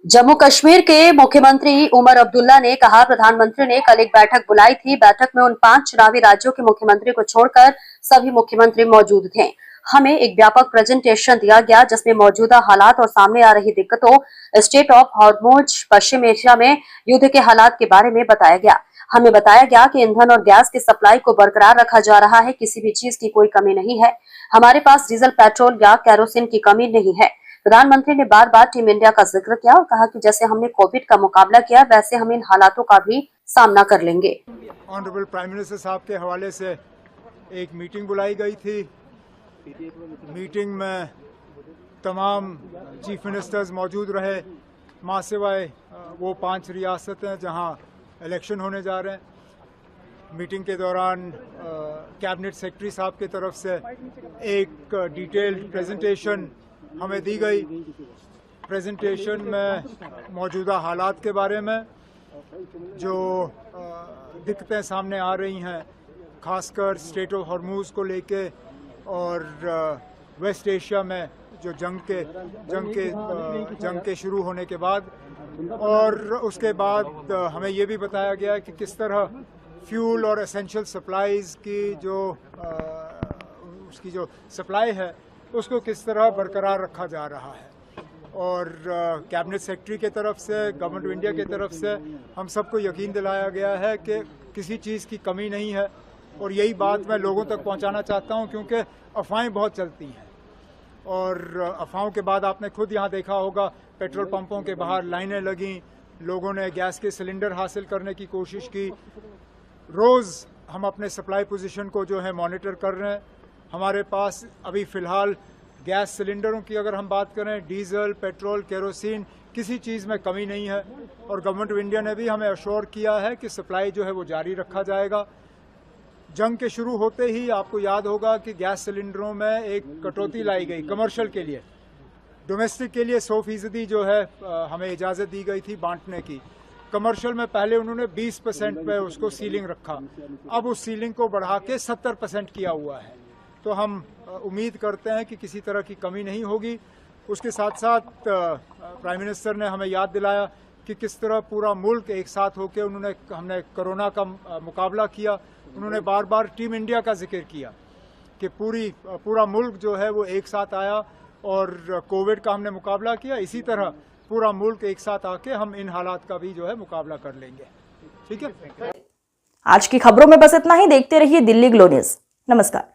जम्मू कश्मीर के मुख्यमंत्री उमर अब्दुल्ला ने कहा, प्रधानमंत्री ने कल एक बैठक बुलाई थी। बैठक में उन 5 चुनावी राज्यों के मुख्यमंत्री को छोड़कर सभी मुख्यमंत्री मौजूद थे। हमें एक व्यापक प्रेजेंटेशन दिया गया जिसमें मौजूदा हालात और सामने आ रही दिक्कतों, state of Hormuz, Paschim Asia में युद्ध के हालात के बारे में बताया गया। हमें बताया गया कि ईंधन और गैस की सप्लाई को बरकरार रखा जा रहा है, किसी भी चीज की कोई कमी नहीं है। हमारे पास डीजल, पेट्रोल या केरोसिन की कमी नहीं है। प्रधानमंत्री ने बार बार टीम इंडिया का जिक्र किया और कहा कि जैसे हमने कोविड का मुकाबला किया, वैसे हम इन हालातों का भी सामना कर लेंगे। ऑनरेबल प्राइम मिनिस्टर साहब के हवाले से एक मीटिंग बुलाई गई थी। मीटिंग में तमाम चीफ मिनिस्टर्स मौजूद रहे, मां सिवाय वो 5 रियासतें जहां इलेक्शन होने जा रहे हैं। मीटिंग के दौरान कैबिनेट सेक्रेटरी साहब की तरफ से एक डिटेल्ड प्रेजेंटेशन हमें दी गई। प्रेजेंटेशन में मौजूदा हालात के बारे में जो दिक्कतें सामने आ रही हैं, खासकर स्टेट ऑफ हॉर्मूज को लेके और वेस्ट एशिया में जो जंग के शुरू होने के बाद, और उसके बाद हमें ये भी बताया गया कि किस तरह फ्यूल और एसेंशियल सप्लाईज की उसकी जो सप्लाई है उसको किस तरह बरकरार रखा जा रहा है। और कैबिनेट सेक्रेटरी के तरफ से, गवर्नमेंट ऑफ इंडिया की तरफ से हम सबको यकीन दिलाया गया है कि किसी चीज़ की कमी नहीं है। और यही बात मैं लोगों तक पहुंचाना चाहता हूं, क्योंकि अफवाहें बहुत चलती हैं और अफवाहों के बाद आपने खुद यहां देखा होगा, पेट्रोल पंपों के बाहर लाइनें लगीं, लोगों ने गैस के सिलेंडर हासिल करने की कोशिश की। रोज़ हम अपने सप्लाई पोजीशन को जो है मॉनिटर कर रहे हैं। हमारे पास अभी फ़िलहाल गैस सिलेंडरों की अगर हम बात करें, डीजल, पेट्रोल, केरोसिन, किसी चीज़ में कमी नहीं है। और गवर्नमेंट ऑफ इंडिया ने भी हमें अश्योर किया है कि सप्लाई जो है वो जारी रखा जाएगा। जंग के शुरू होते ही आपको याद होगा कि गैस सिलेंडरों में एक कटौती लाई गई कमर्शियल के लिए। डोमेस्टिक के लिए 100% जो है हमें इजाज़त दी गई थी बांटने की। कमर्शियल में पहले उन्होंने 20% पे उसको सीलिंग रखा, अब उस सीलिंग को बढ़ा के 70% किया हुआ है। तो हम उम्मीद करते हैं कि किसी तरह की कमी नहीं होगी। उसके साथ साथ प्राइम मिनिस्टर ने हमें याद दिलाया कि किस तरह पूरा मुल्क एक साथ होकर हमने कोरोना का मुकाबला किया। उन्होंने बार बार टीम इंडिया का जिक्र किया कि पूरा मुल्क जो है वो एक साथ आया और कोविड का हमने मुकाबला किया। इसी तरह पूरा मुल्क एक साथ आके हम इन हालात का भी जो है मुकाबला कर लेंगे। ठीक है। आज की खबरों में बस इतना ही। देखते रहिए दिल्ली ग्लो न्यूज़। नमस्कार।